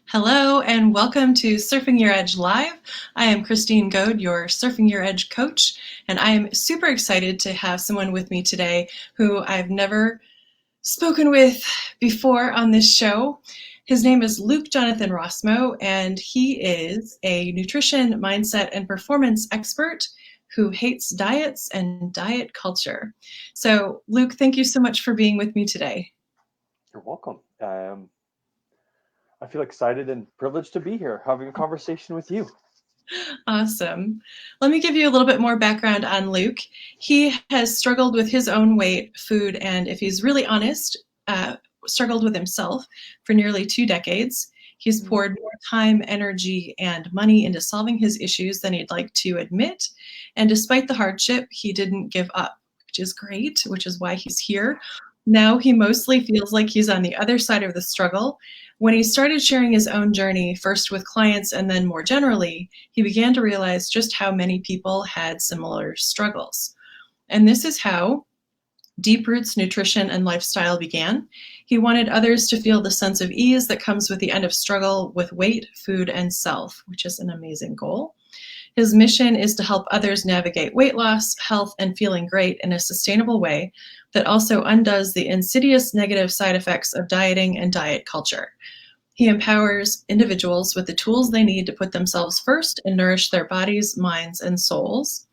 Hello and welcome to Surfing Your Edge Live. I am Kristine Goad, your Surfing Your Edge coach, and I am super excited to have someone with me today who I've never spoken with before on this show. His name is Luke Jonathan Rossmo, and he is a nutrition, mindset, and performance expert who hates diets and diet culture. So, Luke, thank you so much for being with me today. You're welcome. I feel excited and privileged to be here having a conversation with you. Awesome. Let me give you a little bit more background on Luke. He has struggled with his own weight, food, and if he's really honest, struggled with himself for nearly 2 decades. He's poured more time, energy, and money into solving his issues than he'd like to admit. And despite the hardship, he didn't give up, which is great, which is why he's here. Now he mostly feels like he's on the other side of the struggle. When he started sharing his own journey, first with clients and then more generally, he began to realize just how many people had similar struggles. And this is how Deep Roots Nutrition and Lifestyle began. He wanted others to feel the sense of ease that comes with the end of struggle with weight, food, and self, which is an amazing goal. His mission is to help others navigate weight loss, health, and feeling great in a sustainable way that also undoes the insidious negative side effects of dieting and diet culture. He empowers individuals with the tools they need to put themselves first and nourish their bodies, minds, and souls.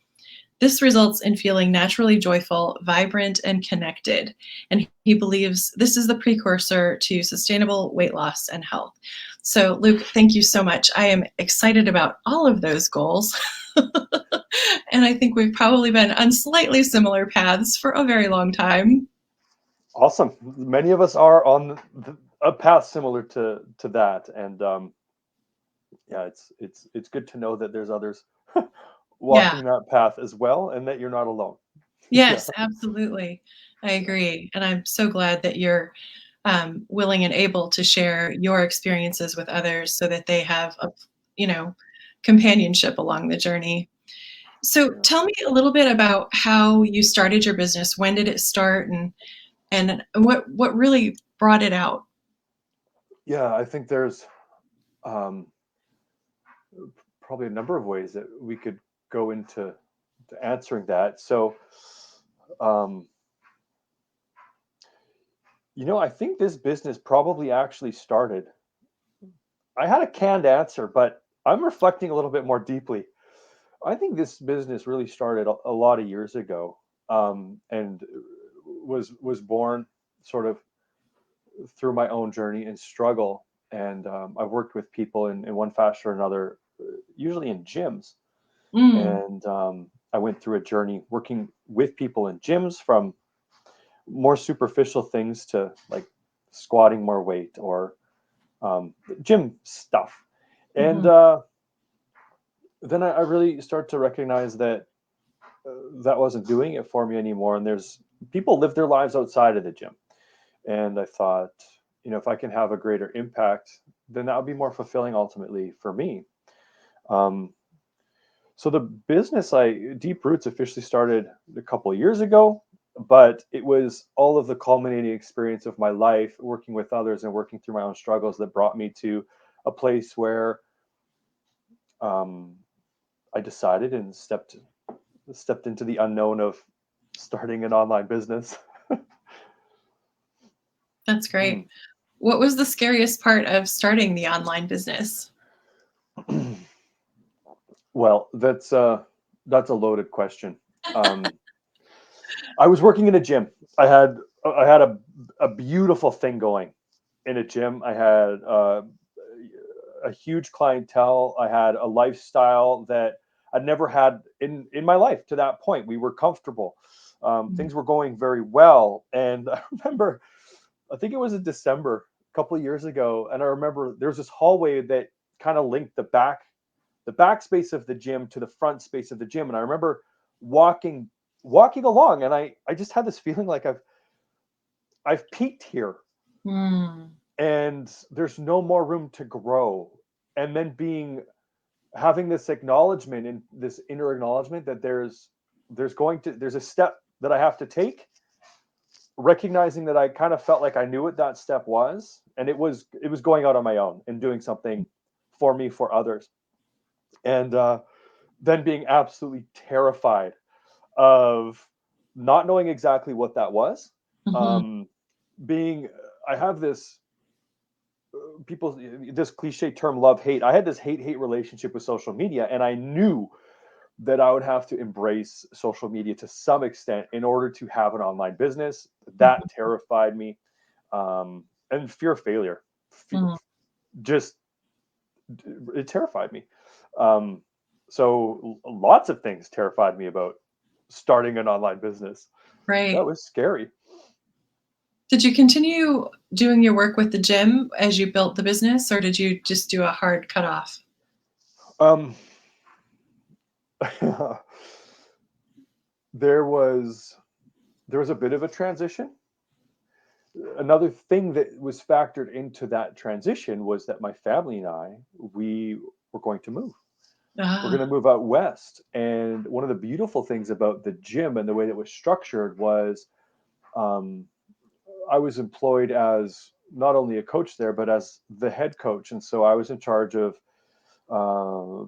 This results in feeling naturally joyful, vibrant, and connected. And he believes this is the precursor to sustainable weight loss and health. So, Luke, thank you so much. I am excited about all of those goals. And I think we've probably been on slightly similar paths for a very long time. Awesome. Many of us are on a path similar to that, and yeah, it's good to know that there's others Yeah. walking that path as well, and that you're not alone. Yeah. Yes, absolutely. I agree. And I'm so glad that you're willing and able to share your experiences with others so that they have you know, companionship along the journey. So Yeah. tell me a little bit about how you started your business. When did it start and what really brought it out? Yeah, I think there's um, probably a number of ways that we could go into to answering that. So, um, I think this business probably actually started. I had a canned answer, but I'm reflecting a little bit more deeply. I think this business really started a lot of years ago, and was born sort of through my own journey and struggle. And I've worked with people in one fashion or another, usually in gyms. Mm, And I went through a journey working with people in gyms, from more superficial things to like squatting more weight or gym stuff. And mhm, then I really start to recognize that that wasn't doing it for me anymore. And there's people live their lives outside of the gym. And I thought, if I can have a greater impact, then that would be more fulfilling ultimately for me. Um, so the business, Deep Roots, officially started a couple of years ago, but it was all of the culminating experience of my life, working with others and working through my own struggles, that brought me to a place where um, I decided and stepped into the unknown of starting an online business. that's Hmm. great. What was the scariest part of starting the online business? Well, that's a loaded question. Um, I was working in a gym. I had a beautiful thing going in a gym. I had a huge clientele. I had a lifestyle that I'd never had in my life to that point. We were comfortable. Mm, Things were going very well, and I remember, I think it was in December a couple of years ago, and I remember there was this hallway that kind of linked the back space of the gym to the front space of the gym. And I remember walking walking along, and I just had this feeling like I've peaked here, mm, and there's no more room to grow. And then being having this acknowledgement, and this inner acknowledgement, that there's a step that I have to take, recognizing that I kind of felt like I knew what that step was, and it was going out on my own and doing something for me, for others, and then being absolutely terrified of not knowing exactly what that was. Mhm. Um, being I have this people this cliche term, love hate. I had this hate relationship with social media, and I knew that I would have to embrace social media to some extent in order to have an online business. That Mhm. terrified me, and fear of failure. Mhm. Just it terrified me. Um, so lots of things terrified me about starting an online business. That Right. was scary. Did you continue doing your work with the gym as you built the business, or did you just do a hard cutoff? Um, there was there was a bit of a transition. Another thing that was factored into that transition was that my family and we were going to move. We're Ah. going to move out west. And one of the beautiful things about the gym and the way that it was structured was, um, I was employed as not only a coach there, but as the head coach. And so I was in charge of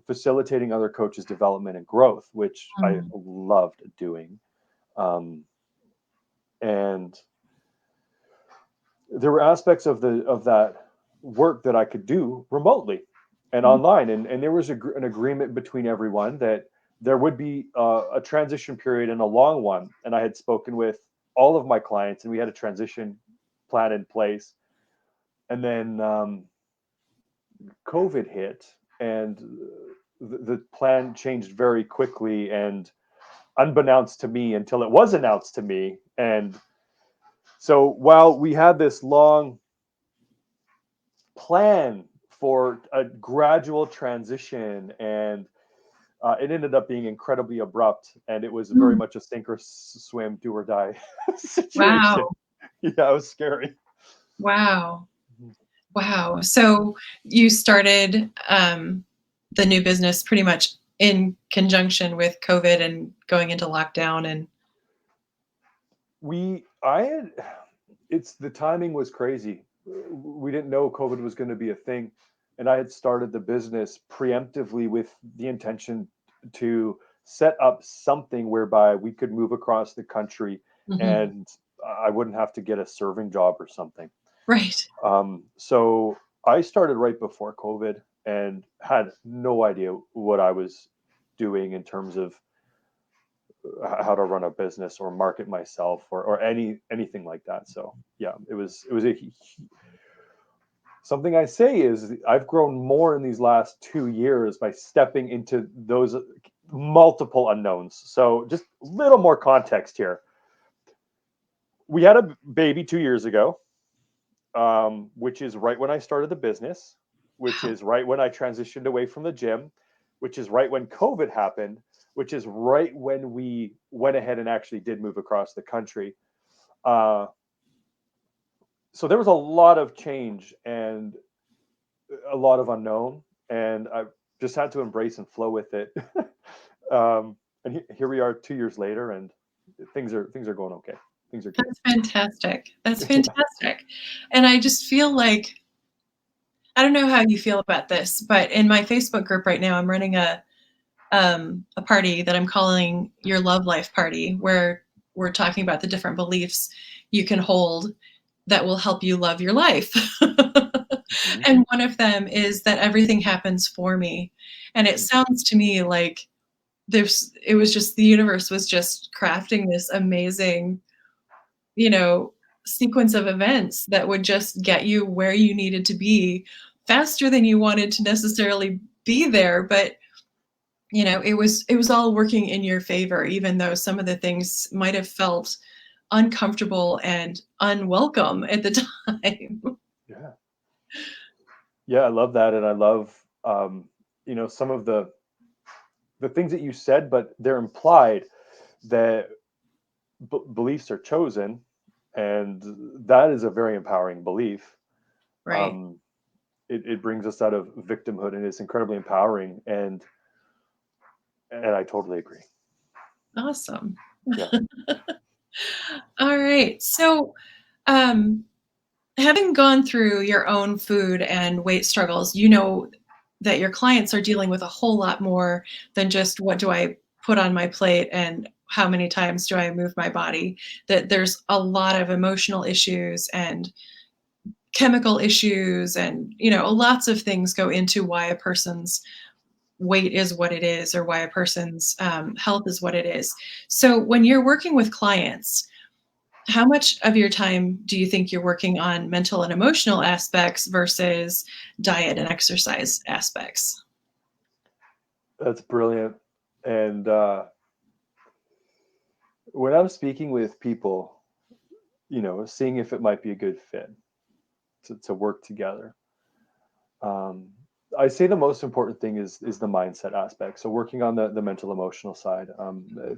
facilitating other coaches' development and growth, which I Mm. loved doing. Um, and there were aspects of that work that I could do remotely and Mm. online, and there was an agreement between everyone that there would be a transition period and a long one. And I had spoken with all of my clients, and we had a transition plan in place. And then COVID hit, and the plan changed very quickly and unbeknownst to me until it was announced to me. And so while we had this long plan for a gradual transition, and it ended up being incredibly abrupt, and it was very Mm. much a sink or swim, do or die situation. Wow. Yeah, it was scary. Wow. Wow. So you started the new business pretty much in conjunction with COVID and going into lockdown and we I had it's the timing was crazy. We didn't know COVID was going to be a thing, and I had started the business preemptively with the intention to set up something whereby we could move across the country, Mhm. and I wouldn't have to get a serving job or something. Right. So I started right before COVID and had no idea what I was doing in terms of how to run a business or market myself or anything like that. So yeah, it was something I say is I've grown more in these last 2 years by stepping into those multiple unknowns. So just a little more context here. We had a baby 2 years ago, which is right when I started the business, which Wow. is right when I transitioned away from the gym, which is right when COVID happened, which is right when we went ahead and actually did move across the country. Uh, so there was a lot of change and a lot of unknown, and I just had to embrace and flow with it. And here we are 2 years later, and things are going okay. Things are good. That's fantastic. That's Yeah. fantastic. And I just feel like I don't know how you feel about this, but in my Facebook group right now, I'm running a party that I'm calling your love life party, where we're talking about the different beliefs you can hold that will help you love your life. Mhm. And one of them is that everything happens for me. And it sounds to me like it was just the universe was just crafting this amazing, you know, sequence of events that would just get you where you needed to be faster than you wanted to necessarily be there. But it was all working in your favor, even though some of the things might have felt uncomfortable and unwelcome at the time. Yeah. Yeah, I love that, and I love some of the things that you said, but they're implied that beliefs are chosen, and that is a very empowering belief. Right. Um, it brings us out of victimhood, and it's incredibly empowering, and I totally agree. Awesome. Yeah. All right. So, um, having gone through your own food and weight struggles, you know that your clients are dealing with a whole lot more than just what do I put on my plate and how many times do I move my body. That there's a lot of emotional issues and chemical issues and, lots of things go into why a person's weight is what it is or why a person's health is what it is. So when you're working with clients, how much of your time do you think you're working on mental and emotional aspects versus diet and exercise aspects? That's brilliant. And when I'm speaking with people, seeing if it might be a good fit to work together, um, I say the most important thing is the mindset aspect. So working on the mental emotional side,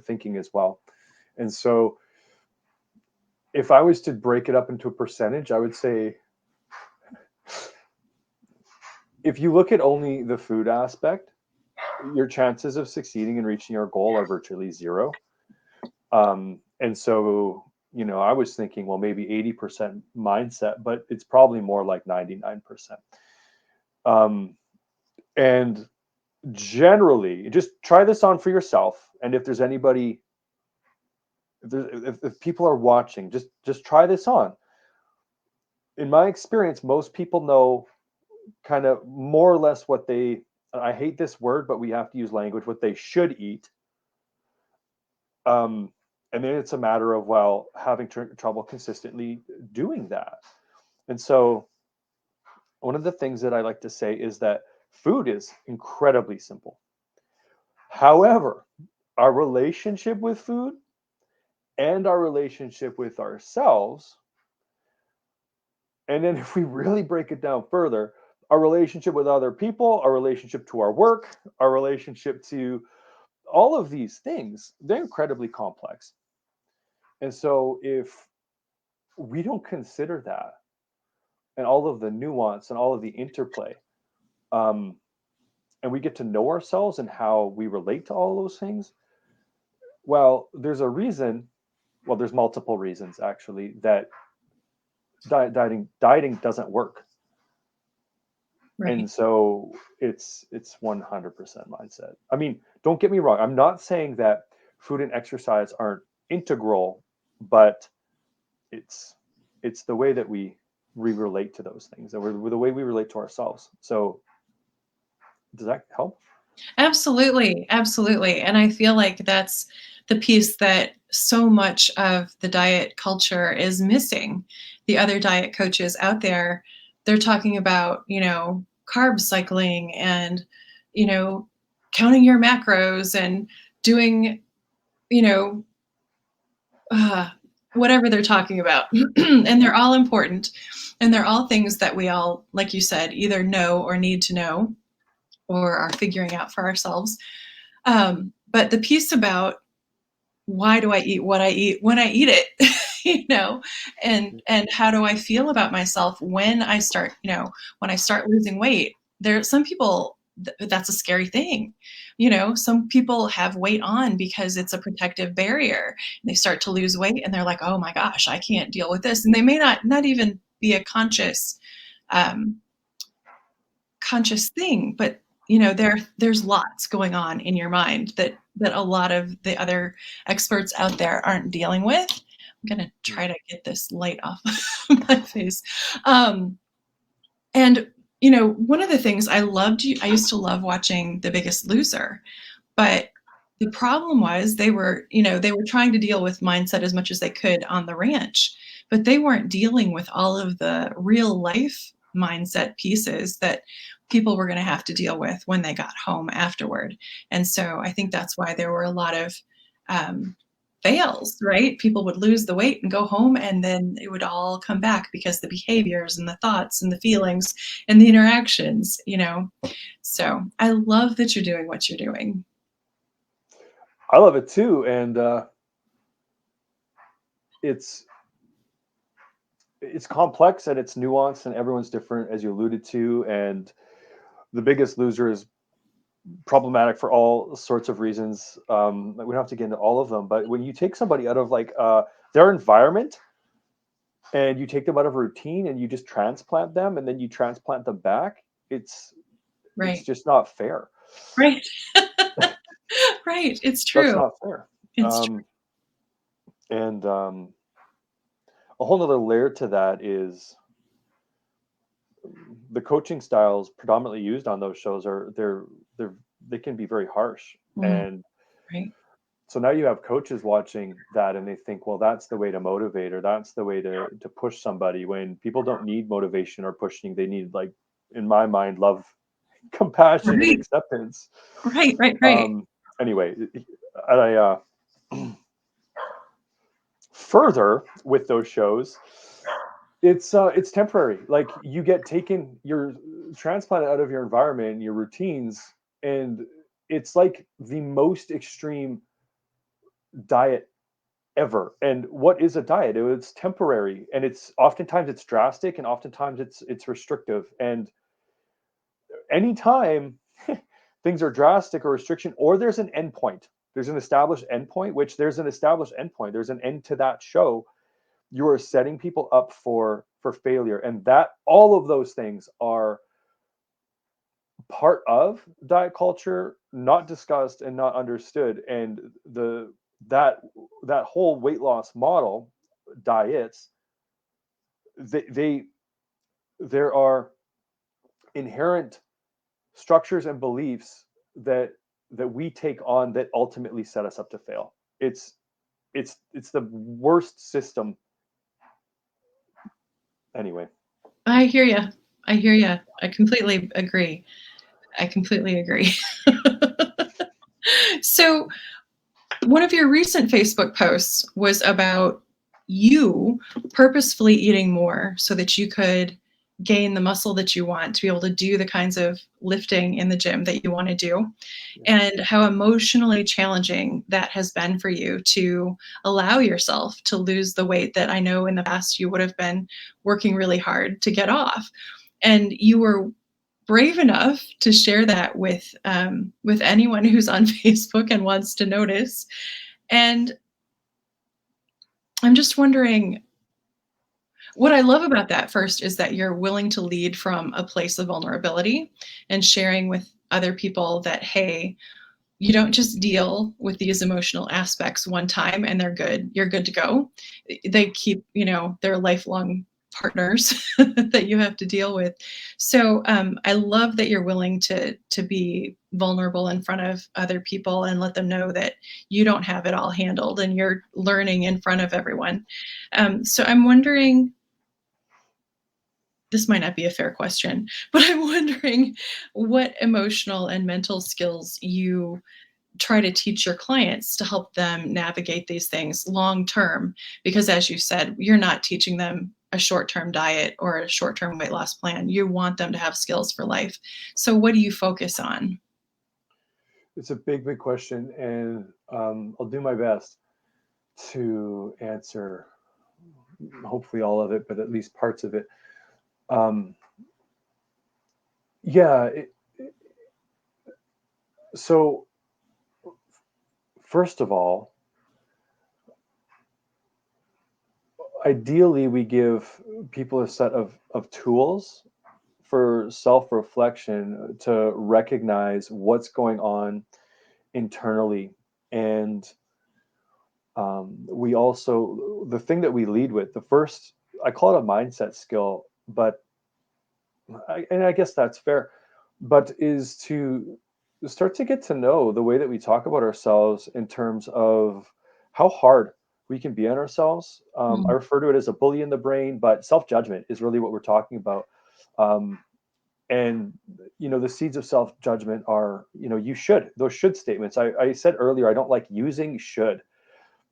thinking as well. And so if I was to break it up into a percentage, I would say if you look at only the food aspect, your chances of succeeding and reaching your goal are virtually zero. And so, I was thinking, well, maybe 80% mindset, but it's probably more like 99%. Um, and generally, just try this on for yourself. And if there's anybody, if people are watching, just try this on. In my experience, most people know kind of more or less what they, I hate this word, but we have to use language, what they should eat. Um, and then it's a matter of, well, having trouble consistently doing that. And so one of the things that I like to say is that food is incredibly simple. However, our relationship with food and our relationship with ourselves, and then if we really break it down further, our relationship with other people, our relationship to our work, our relationship to all of these things, they're incredibly complex. And so if we don't consider that and all of the nuance and all of the interplay, um, and we get to know ourselves and how we relate to all those things, well, there's a reason. Well, there's multiple reasons actually that dieting doesn't work. Right. And so it's 100% mindset. I mean, don't get me wrong. I'm not saying that food and exercise aren't integral, but it's it's the way that we relate to those things, and we're the way we relate to ourselves. So does that help? Absolutely, absolutely. And I feel like that's the piece that so much of the diet culture is missing. The other diet coaches out there, they're talking about, carb cycling and, you know, counting your macros and doing, you know, uh, whatever they're talking about. And they're all important. And they're all things that we all, like you said, either know or need to know or are figuring out for ourselves. But the piece about why do I eat what I eat when I eat it, and how do I feel about myself when I start, when I start losing weight. There, some people that's a scary thing. Some people have weight on because it's a protective barrier. And they start to lose weight and they're like, oh my gosh, I can't deal with this, and they may not even be a um, conscious thing, but there's lots going on in your mind that a lot of the other experts out there aren't dealing with. I'm going to try to get this light off my face. And one of the things I used to love watching The Biggest Loser, but the problem was they were trying to deal with mindset as much as they could on the ranch, but they weren't dealing with all of the real life mindset pieces that people were going to have to deal with when they got home afterward. And so I think that's why there were a lot of um, fails, right? People would lose the weight and go home, and then it would all come back because the behaviors and the thoughts and the feelings and the interactions. So I love that you're doing what you're doing. I love it too, and it's it's complex and it's nuanced and everyone's different, as you alluded to. And The Biggest Loser is problematic for all sorts of reasons. We don't have to get into all of them, but when you take somebody out of like their environment, and you take them out of a routine and you just transplant them and then you transplant them back, it's Right. just not fair. Right. Right. It's That's true. not fair. It's true. Um, and a whole nother layer to that is the coaching styles predominantly used on those shows are they can be very harsh. Mm, And right. so now you have coaches watching that and they think, well, that's the way to motivate, or that's the way to push somebody, when people don't need motivation or pushing. They need, like, in my mind, love, compassion, and Right. acceptance. Right. Right. Right. Um, anyway, further with those shows, it's temporary. Like, you get taken, you're transplanted out of your environment, your routines, and it's like the most extreme diet ever. And what is a diet? It's temporary, and it's oftentimes it's drastic, and oftentimes it's restrictive. And anytime things are drastic or restriction, or there's an endpoint, there's an established endpoint, which there's an established endpoint, there's an end to that show, you are setting people up for failure. And that all of those things are part of diet culture, not discussed and not understood. And that that whole weight loss model, diets, they there are inherent structures and beliefs that we take on that ultimately set us up to fail. It's the worst system. Anyway. I hear you. I hear you. I completely agree. I completely agree. So, one of your recent Facebook posts was about you purposefully eating more so that you could gain the muscle that you want to be able to do the kinds of lifting in the gym that you want to do, Yeah. and how emotionally challenging that has been for you to allow yourself to lose the weight that I know in the past you would have been working really hard to get off. And you were brave enough to share that with anyone who's on Facebook and wants to notice. And I'm just wondering, what I love about that first is that you're willing to lead from a place of vulnerability and sharing with other people that, hey, you don't just deal with these emotional aspects one time and they're good. You're good to go. They keep, they're lifelong partners that you have to deal with. So I love that you're willing to be vulnerable in front of other people and let them know that you don't have it all handled and you're learning in front of everyone. So I'm wondering, this might not be a fair question, but I'm wondering what emotional and mental skills you try to teach your clients to help them navigate these things long term. Because as you said, you're not teaching them a short-term diet or a short-term weight loss plan. You want them to have skills for life. So what do you focus on? It's a big question, and I'll do my best to answer hopefully all of it, but at least parts of it. Um, yeah. So first of all, ideally, we give people a set of tools for self-reflection to recognize what's going on internally. And we also, the thing that we lead with, the first, I call it a mindset skill, but and I guess that's fair, but is to start to get to know the way that we talk about ourselves in terms of how hard we can be on ourselves. I Mm, refer to it as a bully in the brain, but self-judgment is really what we're talking about. Um, and the seeds of self-judgment are, you should, those should statements. I said earlier, I don't like using should,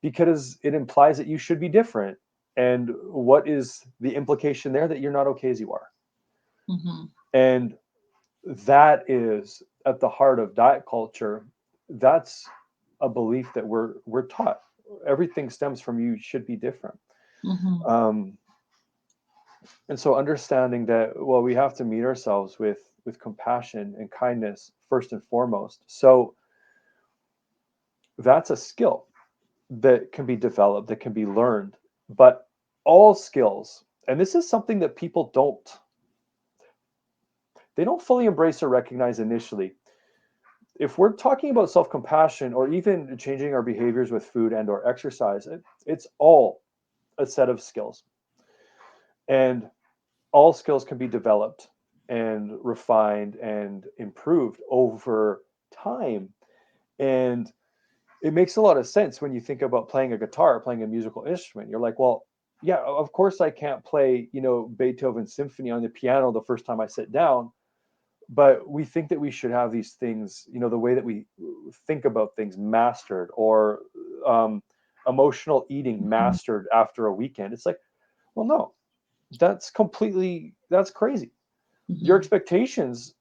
because it implies that you should be different. And what is the implication there? That you're not okay as you are. mhm, And that is at the heart of diet culture. That's a belief that we're taught. Everything stems from you should be different. mhm. Um, and so understanding that, well, we have to meet ourselves with compassion and kindness first and foremost. So that's a skill. that can be developed, that can be learned, but all skills, and this is something that people they don't fully embrace or recognize initially. If we're talking about self-compassion or even changing our behaviors with food and or exercise, it's all a set of skills. And all skills can be developed and refined and improved over time. And it makes a lot of sense when you think about playing a guitar, playing a musical instrument. You're like, well, yeah, of course I can't play, Beethoven's symphony on the piano the first time I sit down, but we think that we should have these things, the way that we think about things mastered, or um, emotional eating Mhm. mastered after a weekend. It's like, well, no, that's crazy. Your Mhm. expectations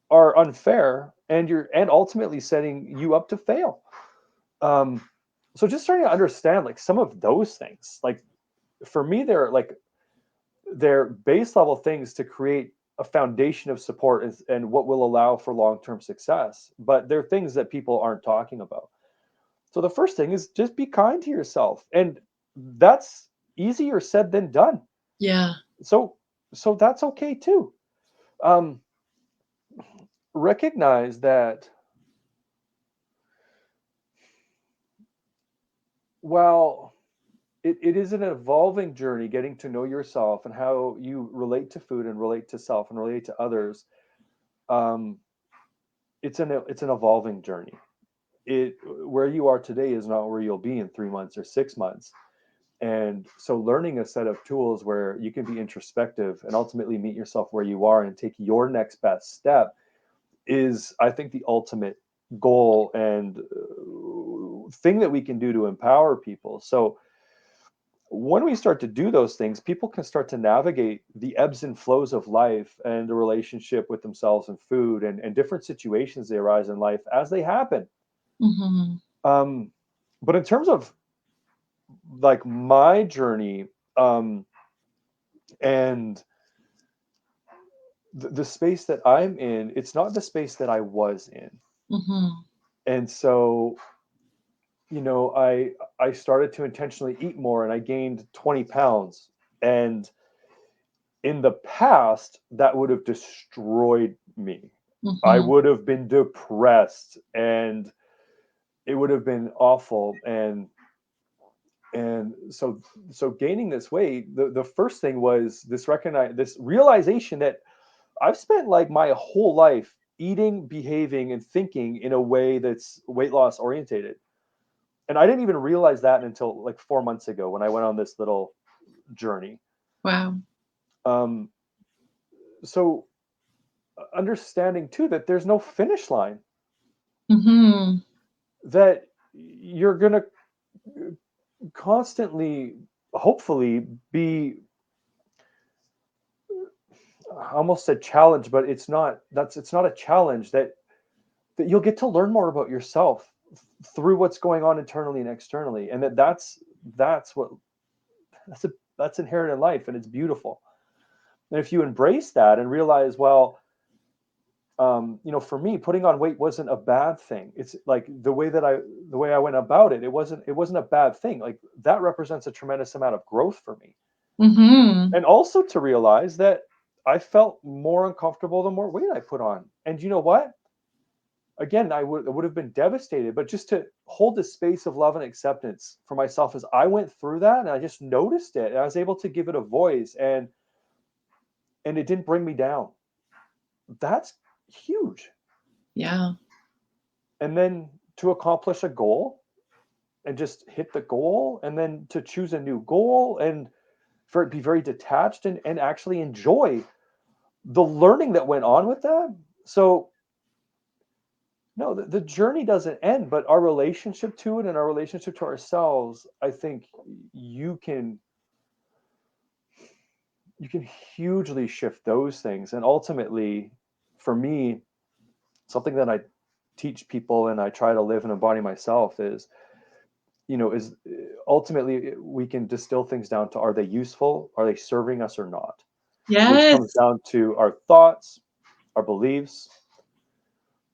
are unfair, and and ultimately setting you up to fail. Um, so just starting to understand like some of those things, like for me, they're base level things to create a foundation of support, and what will allow for long-term success. But they're things that people aren't talking about. So the first thing is just be kind to yourself, and that's easier said than done. Yeah. So that's okay too. Um, Recognize that while it is an evolving journey, getting to know yourself and how you relate to food and relate to self and relate to others. um, it's an evolving journey. It Where you are today is not where you'll be in 3 months or 6 months. And so learning a set of tools where you can be introspective and ultimately meet yourself where you are and take your next best step is, I think, the ultimate goal and thing that we can do to empower people. So when we start to do those things, people can start to navigate the ebbs and flows of life and the relationship with themselves and food, and different situations they arise in life as they happen. Mhm. Um, but in terms of like my journey, um, and the space that I'm in, it's not the space that I was in. Mhm. And so, I started to intentionally eat more, and I gained 20 pounds. And in the past, that would have destroyed me. I Mhm. would have been depressed, and it would have been awful. And so gaining this weight, the first thing was this realization that I've spent like my whole life eating, behaving, and thinking in a way that's weight loss orientated. And I didn't even realize that until like 4 months ago when I went on this little journey. Wow. Um, so understanding too that there's no finish line, Mhm. that you're going to constantly, hopefully, be, I almost said challenge, but it's not a challenge, that you'll get to learn more about yourself through what's going on internally and externally, and that's what that's a that's inherent in life, and it's beautiful. And if you embrace that and realize, well, for me, putting on weight wasn't a bad thing. It's like the way I went about it. It wasn't a bad thing. Like that represents a tremendous amount of growth for me, Mhm. and also to realize that I felt more uncomfortable the more weight I put on. And you know what? Again, I would have been devastated, but just to hold this space of love and acceptance for myself as I went through that, and I just noticed it, and I was able to give it a voice, and it didn't bring me down. That's huge. Yeah. And then to accomplish a goal and just hit the goal, and then to choose a new goal, and for it be very detached, and actually enjoy the learning that went on with that. So no, the journey doesn't end, but our relationship to it and our relationship to ourselves, I think you can you can hugely shift those things. And ultimately, for me, something that I teach people and I try to live and embody myself is ultimately we can distill things down to, are they useful? Are they serving us or not? Which comes Yes. down to our thoughts, our beliefs,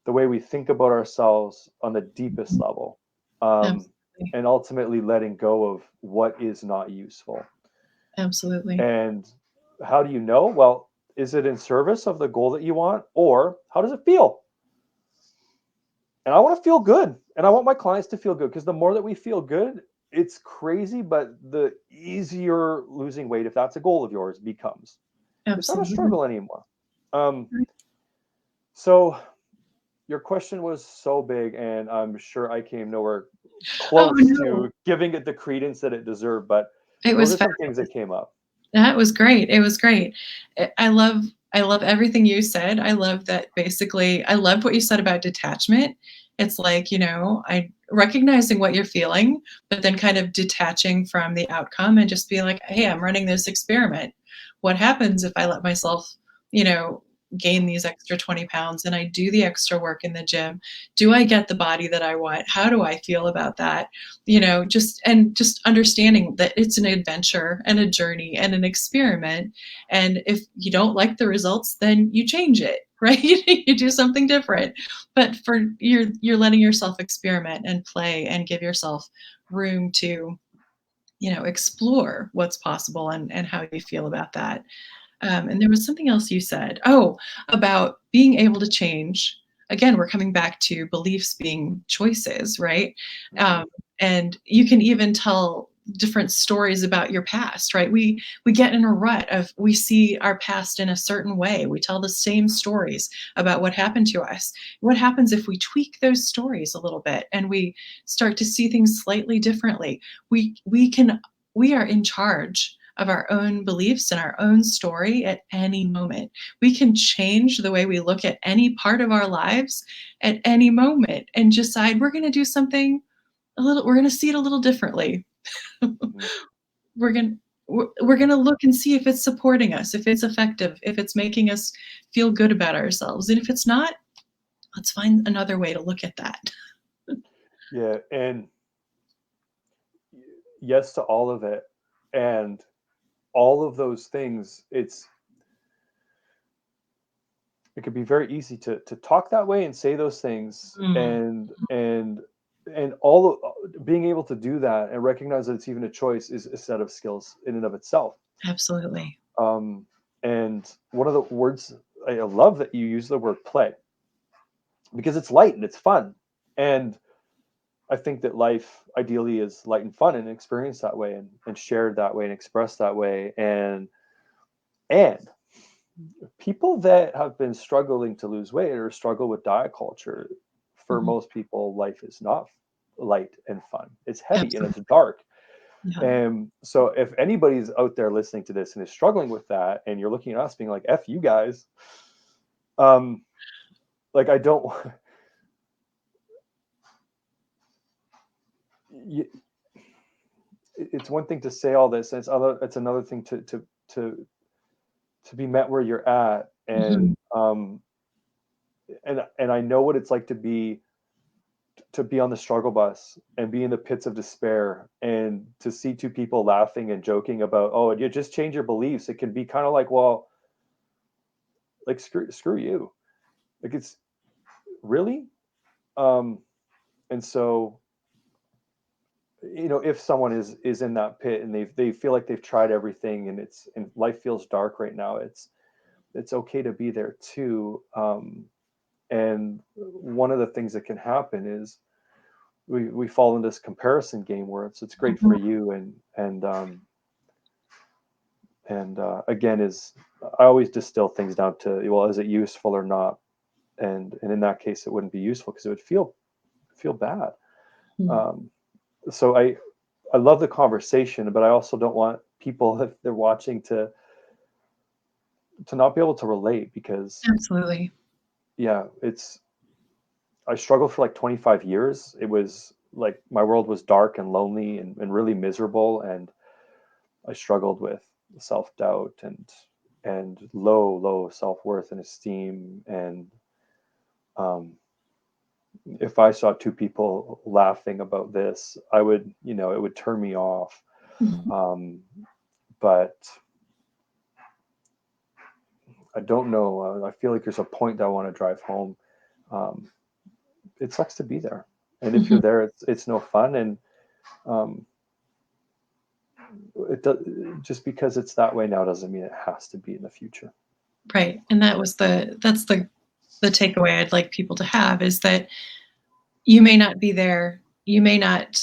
the way we think about ourselves on the deepest level. Um, and ultimately letting go of what is not useful. Absolutely. And how do you know? Well, is it in service of the goal that you want, or how does it feel? And I want to feel good, and I want my clients to feel good, because the more that we feel good, it's crazy, but the easier losing weight, if that's a goal of yours, becomes. It's not a Absolutely. struggle anymore. Um, so your question was so big, and I'm sure I came nowhere Oh close no, to giving it the credence that it deserved, but it those was are some things fabulous. that came up. That was great. It was great. I love everything you said. I love that basically I loved what you said about detachment. It's like, I recognizing what you're feeling, but then kind of detaching from the outcome and just being like, hey, I'm running this experiment. What happens if I let myself, you know, gain these extra 20 pounds and I do the extra work in the gym? Do I get the body that I want? How do I feel about that? Just understanding that it's an adventure and a journey and an experiment, and if you don't like the results, then you change it, right? You do something different, but you're letting yourself experiment and play and give yourself room to explore what's possible and how you feel about that. And there was something else you said. Oh, about being able to change. Again, we're coming back to beliefs being choices, right? Mhm. Um, and you can even tell different stories about your past, right? We get in a rut of we see our past in a certain way. We tell the same stories about what happened to us. What happens if we tweak those stories a little bit and we start to see things slightly differently? We are in charge of our own beliefs and our own story at any moment. We can change the way we look at any part of our lives at any moment and decide we're going to do something we're going to see it a little differently. Mhm. we're going to we're going to look and see if it's supporting us, if it's effective, if it's making us feel good about ourselves. And if it's not, let's find another way to look at that. Yeah, and yes to all of it. And all of those things, it could be very easy to talk that way and say those things, Mm, and all of being able to do that and recognize that it's even a choice is a set of skills in and of itself. absolutely. Um, and one of the words, I love that you use the word play, because it's light and it's fun. And I think that life ideally is light and fun and experienced that way, and shared that way and expressed that way. And people that have been struggling to lose weight or struggle with diet culture, for Mhm. most people, life is not light and fun. It's heavy and it's Absolutely. dark. Yeah. And so if anybody's out there listening to this and is struggling with that, and you're looking at us being like, F you guys, um, like I don't, it's one thing to say all this, and it's another thing to to be met where you're at. Mhm. And I know what it's like to be on the struggle bus and be in the pits of despair, and to see two people laughing and joking about, oh, you just change your beliefs. It can be kind of like, well, like screw you. Like, it's really. Um, and so, if someone is in that pit and they feel like they've tried everything, and life feels dark right now, it's okay to be there too. And one of the things that can happen is we fall into this comparison game where it's great Mhm. for you, again, is I always distill things down to, well, is it useful or not? And in that case, it wouldn't be useful because it would feel bad. Mhm. Um, so I love the conversation, but I also don't want people, if they're watching, to not be able to relate, because Absolutely. yeah, I struggled for like 25 years. It was like my world was dark and lonely, and really miserable, and I struggled with self-doubt, and low self-worth and esteem. And um, if I saw two people laughing about this, I would, it would turn me off. Mhm. Um, but I don't know. I feel like there's a point that I want to drive home. Um, it sucks to be there, and if you're Mhm. there, it's no fun. And Um, it does, just because it's that way now doesn't mean it has to be in the future. Right. And that's the takeaway I'd like people to have, is that you may not be there. You may not,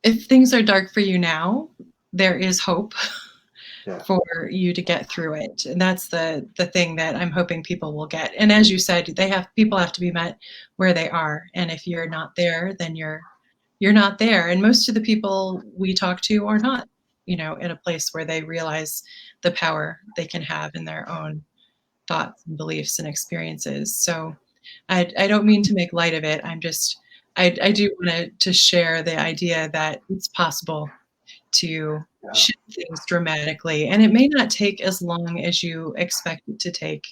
if things are dark for you now, there is hope Yeah. for you to get through it. And that's the thing that I'm hoping people will get. And as you said, people have to be met where they are. And if you're not there, then you're not there. And most of the people we talk to are not, in a place where they realize the power they can have in their own thoughts and beliefs and experiences. So I don't mean to make light of it. I do want to share the idea that it's possible to Yeah. shift things dramatically, and it may not take as long as you expect it to take.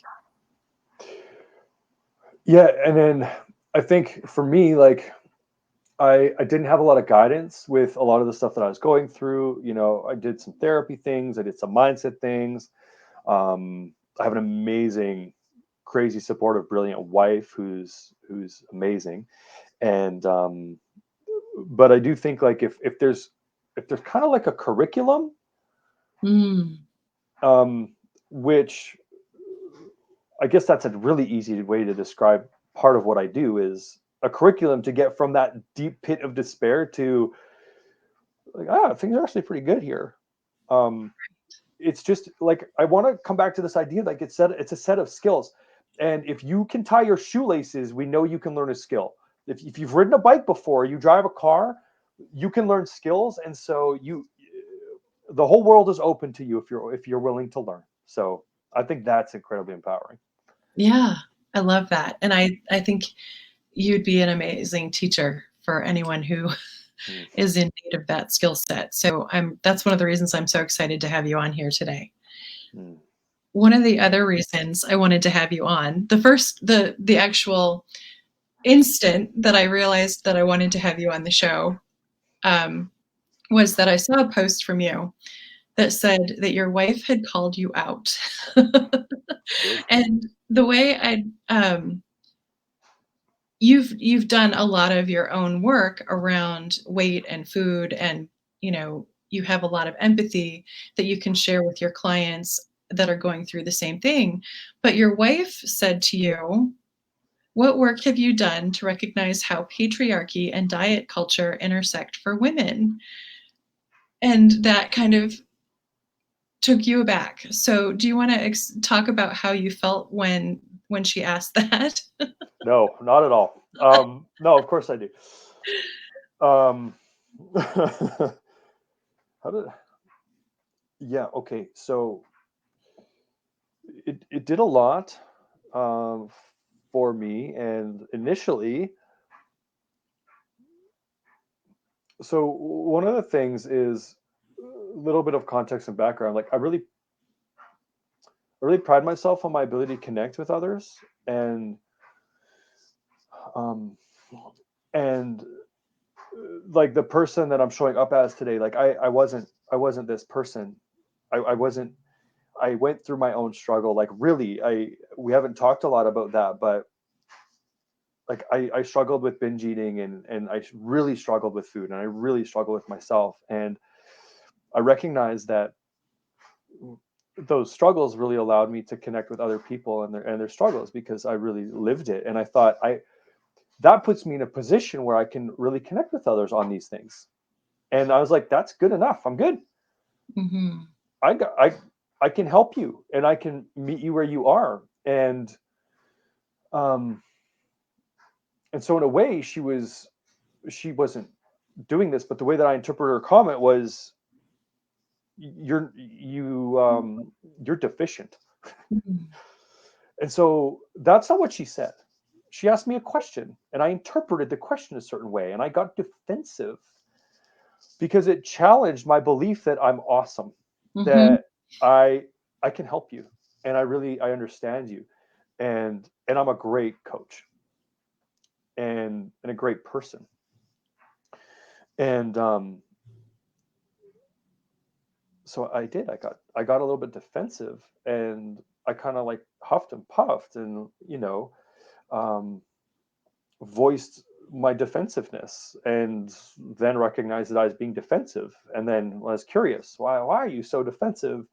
Yeah. And then I think for me, like, I didn't have a lot of guidance with a lot of the stuff that I was going through. I did some therapy things, I did some mindset things. I have an amazing, crazy, supportive, brilliant wife who's amazing. And but I do think, like, if there's kind of like a curriculum, Mm, um, which I guess that's a really easy way to describe part of what I do, is a curriculum to get from that deep pit of despair to, like, things are actually pretty good here. Um, it's just like, I want to come back to this idea, like, it's a set of skills, and if you can tie your shoelaces, we know you can learn a skill. If you've ridden a bike before, you drive a car, you can learn skills, and so the whole world is open to you if you're willing to learn. So I think that's incredibly empowering. yeah, I love that. And I think you'd be an amazing teacher for anyone who Mm, is in need of that skill set. So that's one of the reasons I'm so excited to have you on here today. mm, One of the other reasons I wanted to have you on, the actual instant that I realized that I wanted to have you on the show, um, was that I saw a post from you that said that your wife had called you out. did. And the way you've done a lot of your own work around weight and food, and you have a lot of empathy that you can share with your clients that are going through the same thing. But your wife said to you, what work have you done to recognize how patriarchy and diet culture intersect for women? And that kind of took you aback. So do you want to talk about how you felt when she asked that? No, not at all. No, of course I do. Um, how did? Yeah. Okay. So it did a lot, um, for me, and initially, so one of the things is a little bit of context and background. Like, I really pride myself on my ability to connect with others, and um, and like, the person that I'm showing up as today, like, I wasn't this person. I wasn't. I went through my own struggle. Like, really, we haven't talked a lot about that, but like, I struggled with binge eating, and I really struggled with food, and I really struggled with myself, and I recognized that those struggles really allowed me to connect with other people and their struggles, because I really lived it, and I thought, I that puts me in a position where I can really connect with others on these things. And I was like, that's good enough. I'm good. Hmm. I got I can help you, and I can meet you where you are. Um and so, in a way, she wasn't doing this, but the way that I interpreted her comment was, you're deficient. And so that's not what she said. She asked me a question, and I interpreted the question a certain way, and I got defensive because it challenged my belief that I'm awesome, Hmm. that I can help you, and I understand you, and I'm a great coach, and a great person. And so I got a little bit defensive, and I kind of like huffed and puffed, and um, voiced my defensiveness, and then recognized that I was being defensive, and then was curious, why are you so defensive?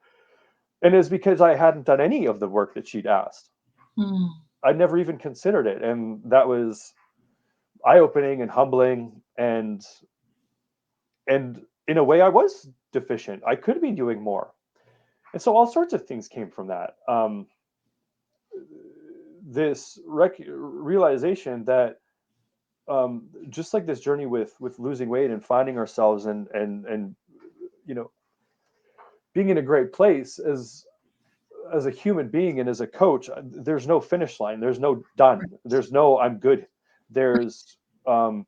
And it's because I hadn't done any of the work that she'd asked. Mm. I'd never even considered it, and that was eye-opening and humbling, and in a way I was deficient. I could be doing more. And so all sorts of things came from that. This realization that, just like this journey with losing weight and finding ourselves, and you know being in a great place as a human being and as a coach, there's no finish line. There's no done. There's no I'm good. There's um,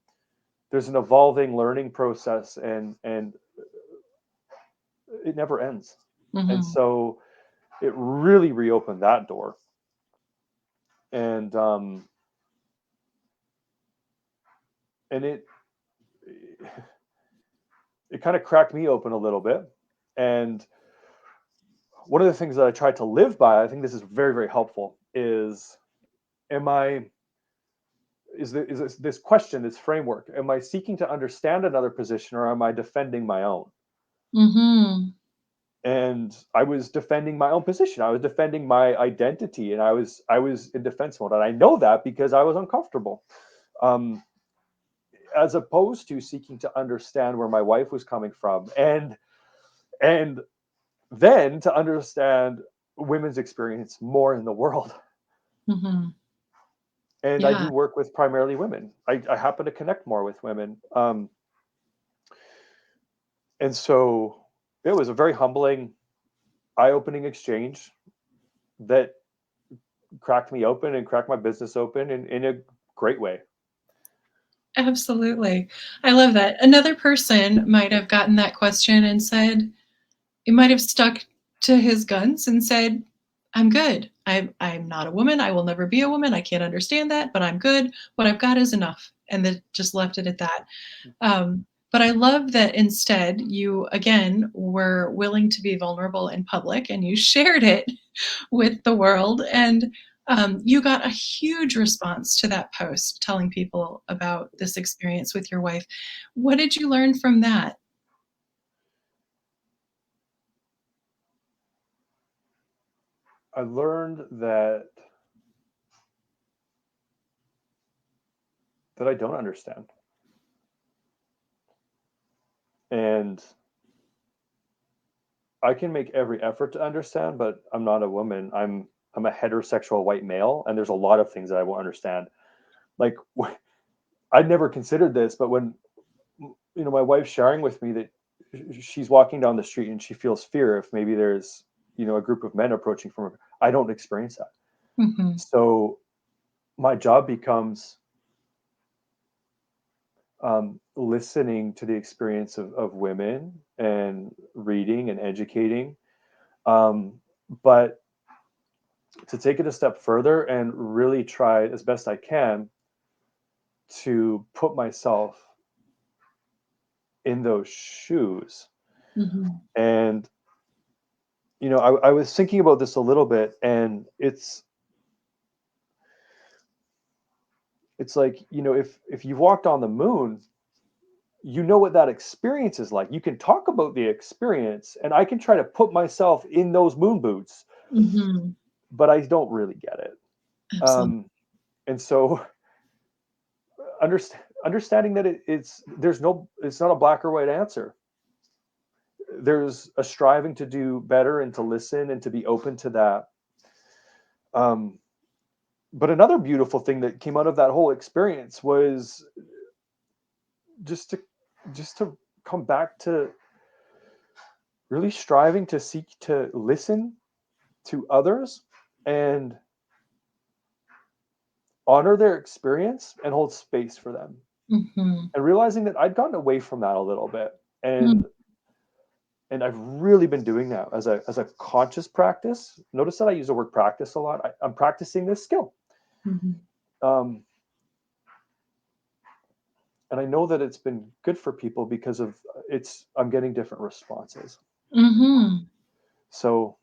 there's an evolving learning process, and it never ends. And Mhm. so it really reopened that door, and and it kind of cracked me open a little bit. And one of the things that I tried to live by, I think this is very, very helpful, is am I is this question, this framework, am I seeking to understand another position, or am I defending my own? Mhm. And I was defending my own position. I was defending my identity, and I was in defense mode, and I know that because I was uncomfortable. Um, as opposed to seeking to understand where my wife was coming from, and then to understand women's experience more in the world. Mhm. And I Yeah, do work with primarily women. I happen to connect more with women. And so it was a very humbling, eye-opening exchange that cracked me open and cracked my business open in a great way. absolutely. I love that. Another person might have gotten that question and said, he might have stuck to his guns and said, "I'm good. I'm not a woman. I will never be a woman. I can't understand that, but I'm good. What I've got is enough." And then just left it at that. But I love that instead you again were willing to be vulnerable in public and you shared it with the world. And you got a huge response to that post telling people about this experience with your wife. What did you learn from that? I learned that I don't understand. And I can make every effort to understand, but I'm not a woman. I'm a heterosexual white male, and there's a lot of things that I won't understand. Like I'd never considered this, but when my wife's sharing with me that she's walking down the street and she feels fear if maybe there's a group of men approaching from her, I don't experience that. Mhm. So my job becomes listening to the experience of women and reading and educating, um, but to take it a step further and really try as best I can to put myself in those shoes. Mhm. And I was thinking about this a little bit, and it's like, if you've walked on the moon, you know what that experience is like. You can talk about the experience, and I can try to put myself in those moon boots, Mhm. but I don't really get it. Absolutely. Um, and so understanding that it's not a black or white answer. There's a striving to do better and to listen and to be open to that. Um, but another beautiful thing that came out of that whole experience was just to just to come back to really striving to seek to listen to others and honor their experience and hold space for them, Mhm. and realizing that I'd gotten away from that a little bit, Mm. and I've really been doing that as a conscious practice. Notice that I use the word practice a lot. I'm practicing this skill, Mhm. um, and I know that it's been good for people because of it's. I'm getting different responses, Mhm. so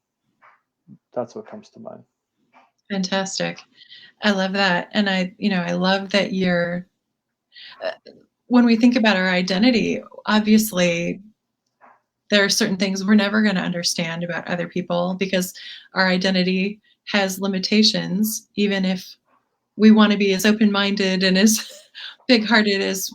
that's what comes to mind. Fantastic. I love that. And I love that you're Uh, when we think about our identity, obviously there are certain things we're never going to understand about other people because our identity has limitations, even if we want to be as open-minded and as big-hearted as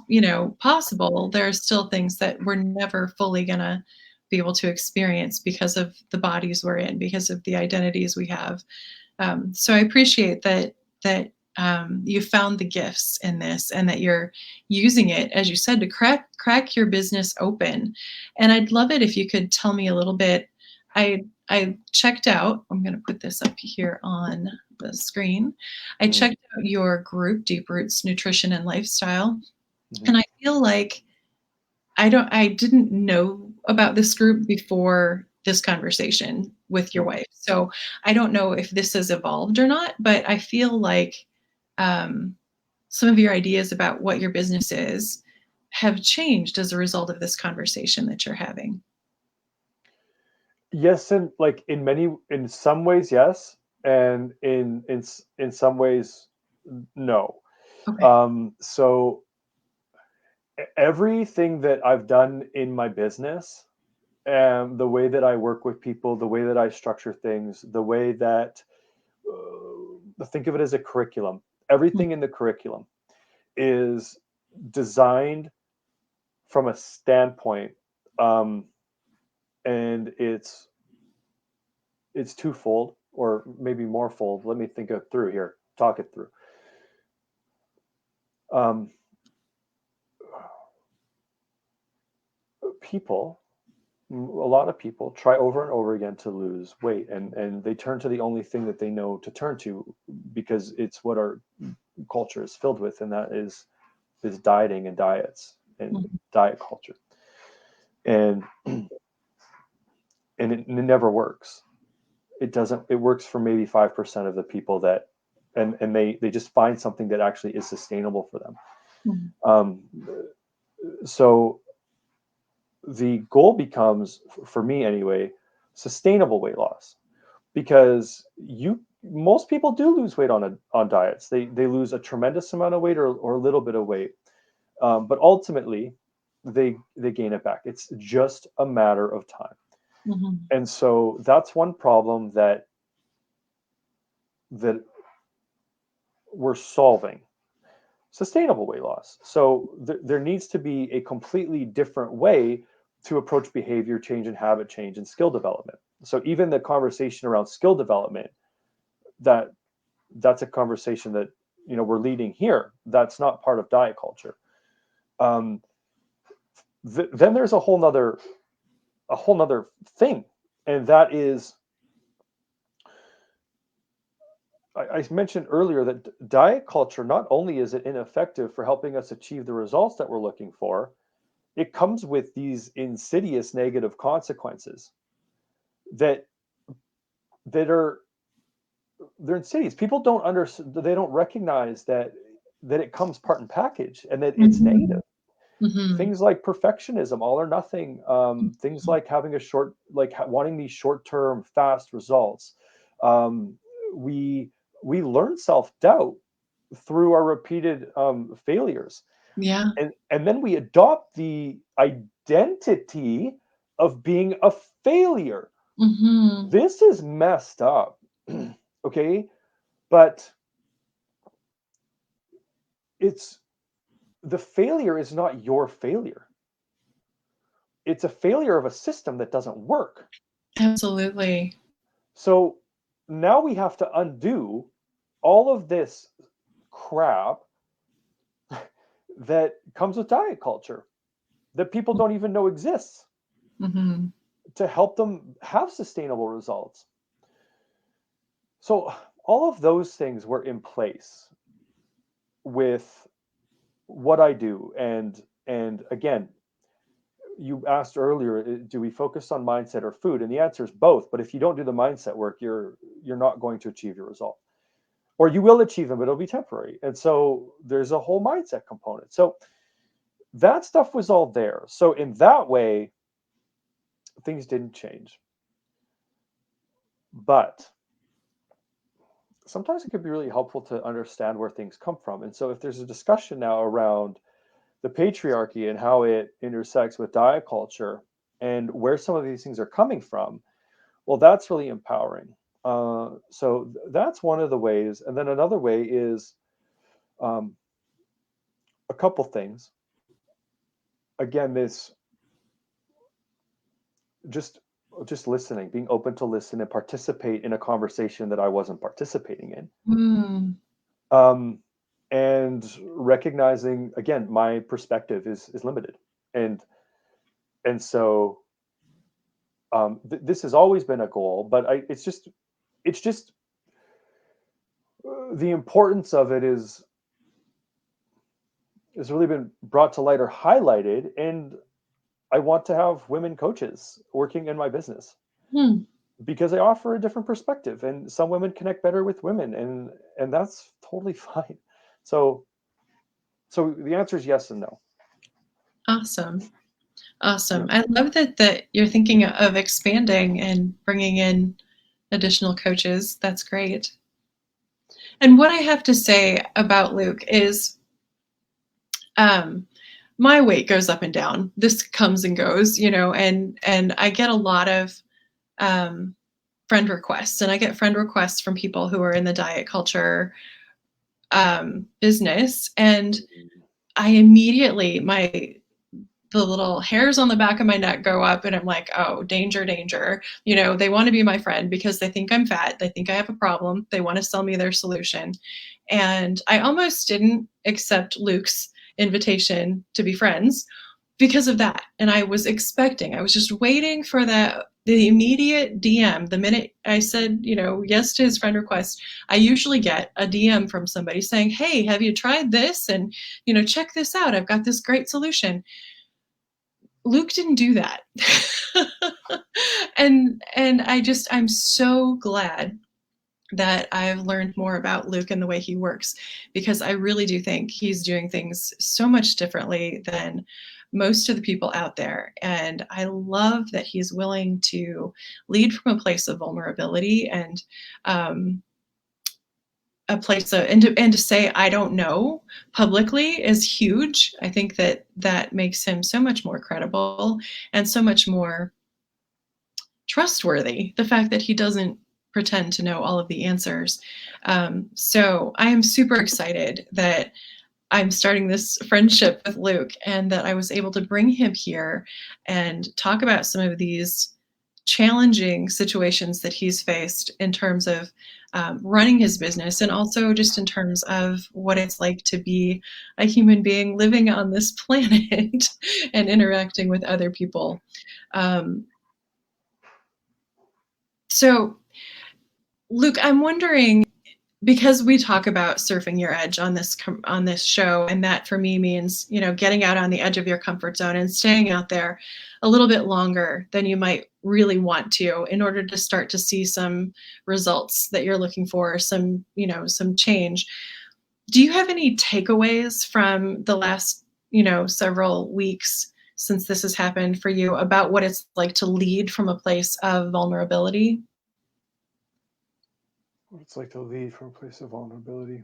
possible. There are still things that we're never fully going to be able to experience because of the bodies we're in, because of the identities we have. So I appreciate that you found the gifts in this and that you're using it, as you said, to crack your business open. And I'd love it if you could tell me a little bit. I checked out. I'm going to put this up here on the screen. I Mm-hmm. checked out your group, Deep Roots Nutrition and Lifestyle, Mm-hmm. and I feel like I didn't know about this group before this conversation with your wife. So I don't know if this has evolved or not, but I feel like um, some of your ideas about what your business is have changed as a result of this conversation that you're having. Yes, and like in some ways, yes, and in some ways, no. Okay. So everything that I've done in my business, the way that I work with people, the way that I structure things, the way that think of it as a curriculum. Everything in the curriculum is designed from a standpoint, um, and it's twofold or maybe more fold. Let me think it through here, talk it through. Um, people, a lot of people try over and over again to lose weight, and they turn to the only thing that they know to turn to because it's what our culture is filled with, and that is dieting and diets and Mhm. diet culture. And it never works. It doesn't. It works for maybe 5% of the people that, and they just find something that actually is sustainable for them. Mhm. Um, so the goal becomes, for me anyway, sustainable weight loss, because you most people do lose weight on diets. They lose a tremendous amount of weight or a little bit of weight, but ultimately they gain it back. It's just a matter of time. Mhm. And so that's one problem that we're solving: sustainable weight loss. So there needs to be a completely different way to approach behavior change and habit change and skill development. So even the conversation around skill development, that that's a conversation that we're leading here. That's not part of diet culture. Um, then there's a whole nother thing, and that is, I mentioned earlier that diet culture, not only is it ineffective for helping us achieve the results that we're looking for, it comes with these insidious negative consequences that that are they're insidious. People don't understand, they don't recognize that it comes part and package and that it's Mhm. negative. Mhm. Things like perfectionism, all or nothing, things like having wanting these short-term fast results. um, we we learn self-doubt through our repeated failures, Yeah. and then we adopt the identity of being a failure. Mhm. This is messed up. Okay, but it's the failure is not your failure. It's a failure of a system that doesn't work. Absolutely. So now we have to undo all of this crap that comes with diet culture that people don't even know exists, Mhm. to help them have sustainable results. So all of those things were in place with what I do. And again, you asked earlier, do we focus on mindset or food? And the answer is both. But if you don't do the mindset work, you're not going to achieve your result. Or you will achieve them, but it'll be temporary. And so there's a whole mindset component. So that stuff was all there. So in that way, things didn't change. But sometimes it could be really helpful to understand where things come from. And so if there's a discussion now around the patriarchy and how it intersects with diet culture and where some of these things are coming from, well, that's really empowering. So that's one of the ways. And then another way is um, a couple things. Again, this just just listening, being open to listen and participate in a conversation that I wasn't participating in. Mm. Um, and recognizing again, my perspective is limited. And so this has always been a goal, but it's just the importance of it is has really been brought to light or highlighted. And I want to have women coaches working in my business Hmm. because they offer a different perspective, and some women connect better with women, and that's totally fine. So the answer is yes and no. Awesome. Yeah. Awesome. I love that you're thinking of expanding and bringing in additional coaches. That's great. And what I have to say about Luke is um, my weight goes up and down. This comes and goes, and I get a lot of um, friend requests, and I get friend requests from people who are in the diet culture business, and I immediately the little hairs on the back of my neck go up, and I'm like, oh, danger, danger. They want to be my friend because they think I'm fat. They think I have a problem. They want to sell me their solution. And I almost didn't accept Luke's invitation to be friends because of that. And I was just waiting for the immediate DM. The minute I said, yes to his friend request, I usually get a DM from somebody saying, hey, have you tried this? And, check this out. I've got this great solution. Luke didn't do that. and I'm so glad that I've learned more about Luke and the way he works, because I really do think he's doing things so much differently than most of the people out there. And I love that he's willing to lead from a place of vulnerability and a place of, and to say I don't know publicly is huge. I think that makes him so much more credible and so much more trustworthy. The fact that he doesn't pretend to know all of the answers. So I am super excited that I'm starting this friendship with Luke and that I was able to bring him here and talk about some of these challenging situations that he's faced in terms of running his business, and also just in terms of what it's like to be a human being living on this planet and interacting with other people. Um, so, Luke, I'm wondering, because we talk about surfing your edge on this show, and that for me means getting out on the edge of your comfort zone and staying out there a little bit longer than you might really want to in order to start to see some results that you're looking for, some change. Do you have any takeaways from the last several weeks since this has happened for you about what it's like to lead from a place of vulnerability? What it's like to lead from a place of vulnerability.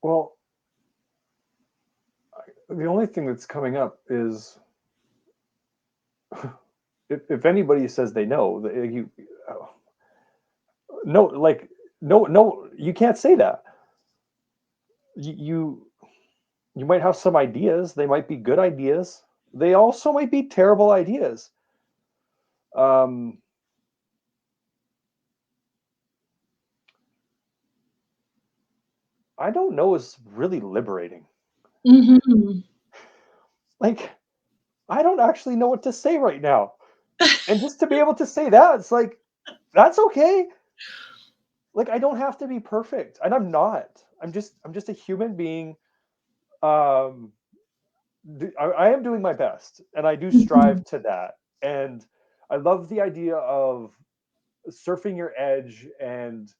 Well, the only thing that's coming up is if anybody says they know, you no, like no, you can't say that. You you might have some ideas. They might be good ideas. They also might be terrible ideas. Um, I don't know is really liberating. Mm-hmm. Like, I don't actually know what to say right now. And just to be able to say that, it's like, that's okay. Like, I don't have to be perfect. And I'm not. I'm just a human being. Um, I am doing my best, and I do strive to that. And I love the idea of surfing your edge and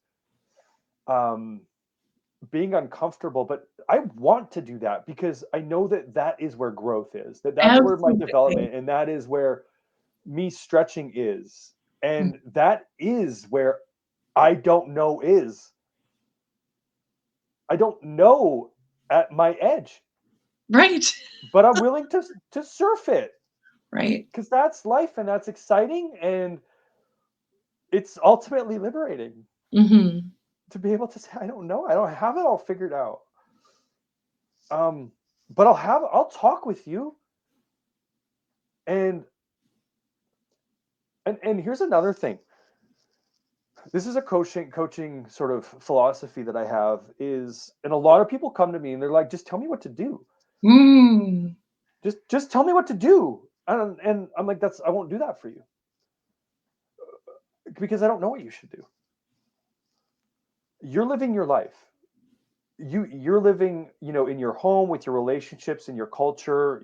um, being uncomfortable, but I want to do that because I know that that is where growth is. That's where my Absolutely. development, and that is where me stretching is. And that is where I don't know is. I don't know at my edge, Right. but I'm willing to surf it Right. because that's life and that's exciting and it's ultimately liberating Hmm. to be able to say, I don't know, I don't have it all figured out. But I'll talk with you. And and here's another thing. This is a coaching sort of philosophy that I have is, and a lot of people come to me and they're like, just tell me what to do. Mm. Just tell me what to do. And I'm like, I won't do that for you because I don't know what you should do. You're living your life. You're living, in your home with your relationships and your culture,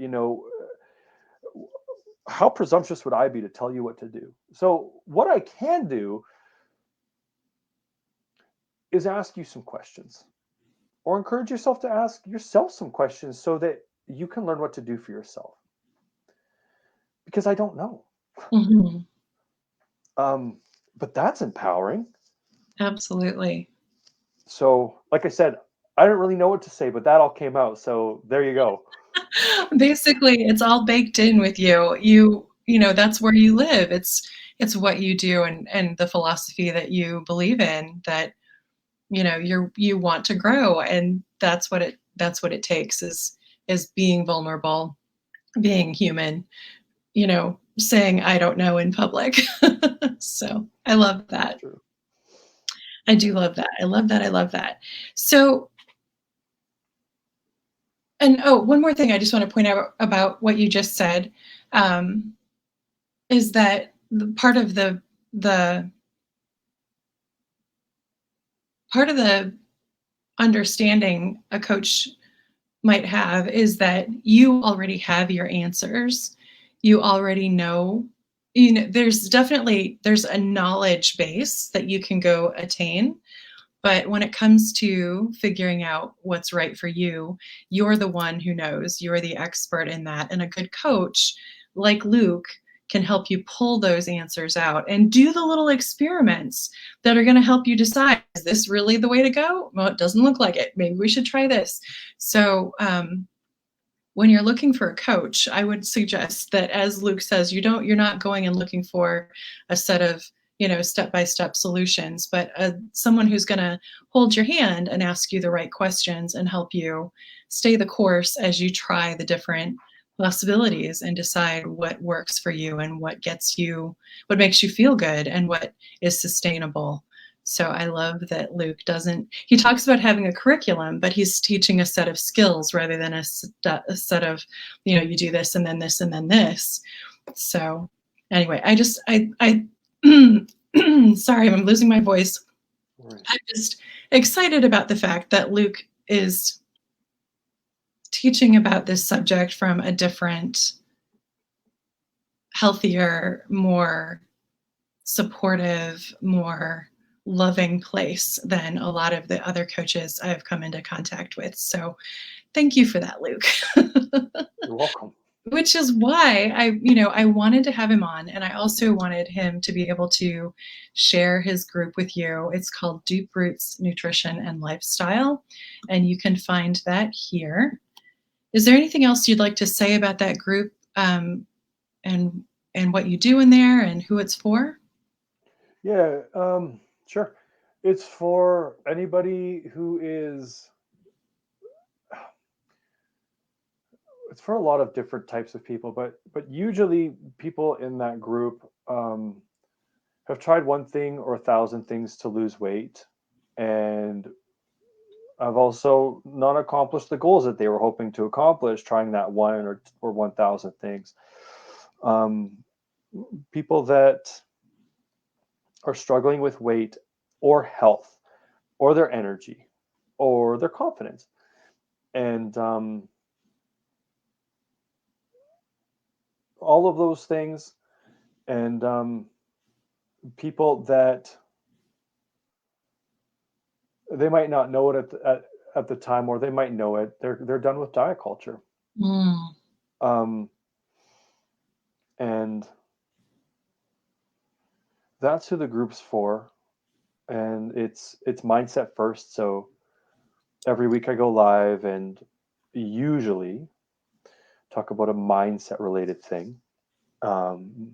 how presumptuous would I be to tell you what to do? So what I can do is ask you some questions or encourage yourself to ask yourself some questions so that you can learn what to do for yourself. Because I don't know. Hmm. But that's empowering. Absolutely. So, like I said, I didn't really know what to say, but that all came out. So there you go. Basically, it's all baked in with you. You know, that's where you live. It's what you do and the philosophy that you believe in that, you want to grow, and that's what it takes is being vulnerable, being human, saying I don't know in public. So I love that. True. I do Yeah. love that. I love that. I love that. So, and oh, one more thing I just want to point out about what you just said, um, is that part of the part of the understanding a coach might have is that you already have your answers. You already know, there's a knowledge base that you can go attain. But when it comes to figuring out what's right for you, you're the one who knows. You're the expert in that. And a good coach like Luke can help you pull those answers out and do the little experiments that are going to help you decide, is this really the way to go? Well, it doesn't look like it. Maybe we should try this. So, when you're looking for a coach, I would suggest that, as Luke says, you're not going and looking for a set of, step-by-step solutions, but someone who's going to hold your hand and ask you the right questions and help you stay the course as you try the different possibilities and decide what works for you and what makes you feel good and what is sustainable. So I love that Luke doesn't, he talks about having a curriculum, but he's teaching a set of skills rather than a set of, you do this and then this and then this. So anyway, I sorry, I'm losing my voice. Right. I'm just excited about the fact that Luke is teaching about this subject from a different, healthier, more supportive, more loving place than a lot of the other coaches I've come into contact with. So thank you for that, Luke. You're welcome. Which is why I wanted to have him on, and I also wanted him to be able to share his group with you. It's called Deep Roots Nutrition and Lifestyle, and you can find that here. Is there anything else you'd like to say about that group, and what you do in there and who it's for? Yeah, sure. It's for anybody who is, it's for a lot of different types of people, but usually people in that group have tried one thing or 1,000 things to lose weight, and I've also not accomplished the goals that they were hoping to accomplish, trying that one or 1,000 things. Um, People that are struggling with weight or health or their energy or their confidence. And all of those things. And people that they might not know it at the time, or they might know it. They're done with diet culture. Mm. Um, and that's who the group's for. And it's mindset first. So every week I go live and usually talk about a mindset related thing. Um,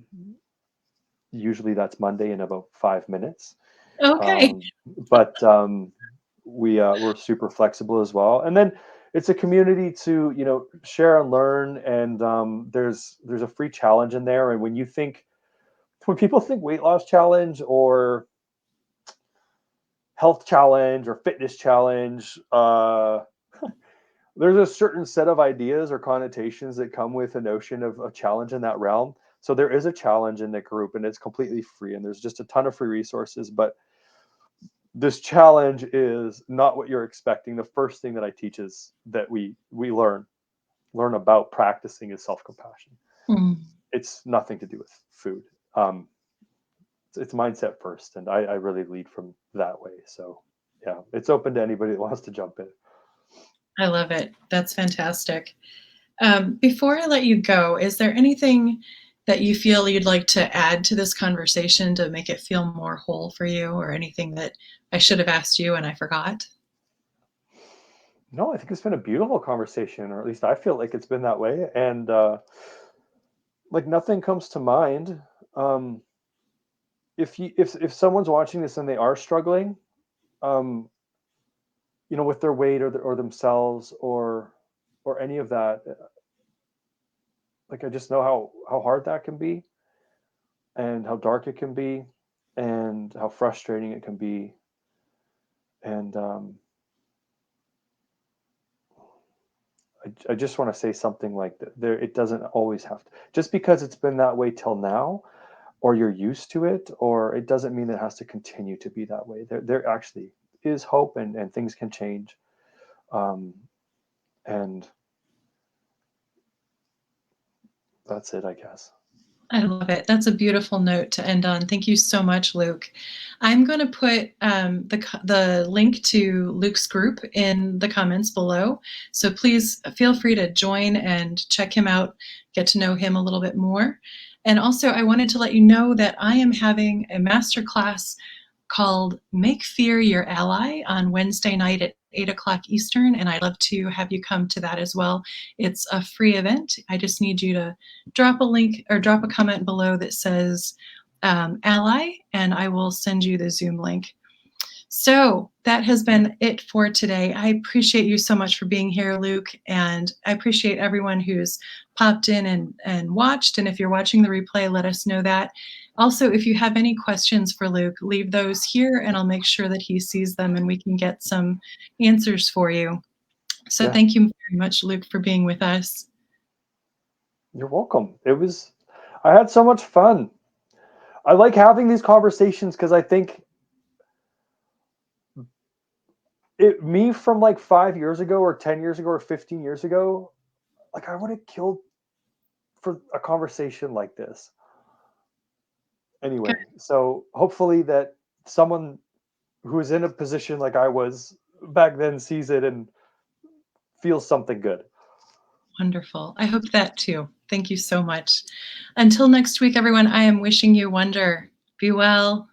Usually that's Monday in about 5 minutes. Okay. Um, but we're super flexible as well. And then it's a community to share and learn. And there's a free challenge in there. And when people think weight loss challenge or health challenge or fitness challenge, there's a certain set of ideas or connotations that come with a notion of a challenge in that realm. So there is a challenge in the group, and it's completely free, and there's just a ton of free resources. But this challenge is not what you're expecting. The first thing that I teach is that we learn about practicing is self-compassion. Mm, It's nothing to do with food. Um, it's mindset first, and I really lead from that way. So yeah, it's open to anybody that wants to jump in. I love it. That's fantastic. Before I let you go, is there anything that you feel you'd like to add to this conversation to make it feel more whole for you, or anything that I should have asked you and I forgot? No, I think it's been a beautiful conversation, or at least I feel like it's been that way. And like nothing comes to mind. Um, if someone's watching this and they are struggling, um, with their weight or themselves or any of that, like I just know how hard that can be, and how dark it can be, and how frustrating it can be. And I just want to say something like that. It doesn't always have to, just because it's been that way till now, or you're used to it, or it doesn't mean it has to continue to be that way. There actually is hope, and things can change. Um, and that's it, I guess. I love it. That's a beautiful note to end on. Thank you so much, Luke. I'm going to put the link to Luke's group in the comments below. So please feel free to join and check him out, get to know him a little bit more. And also, I wanted to let you know that I am having a masterclass called Make Fear Your Ally on Wednesday night at 8 o'clock Eastern, and I'd love to have you come to that as well. It's a free event. I just need you to drop a link or drop a comment below that says ally, and I will send you the Zoom link. So that has been it for today. I appreciate you so much for being here, Luke, and I appreciate everyone who's popped in and watched. And if you're watching the replay, let us know that. Also, if you have any questions for Luke, leave those here and I'll make sure that he sees them and we can get some answers for you. So Yeah, thank you very much, Luke, for being with us. you're welcome. I had so much fun. I like having these conversations because I think me from like 5 years ago or 10 years ago or 15 years ago, like I would have killed for a conversation like this. Good. Anyway, so hopefully that someone who is in a position like I was back then sees it and feels something good. Wonderful. I hope that too. Thank you so much. Until next week, everyone, I am wishing you wonder. Be well.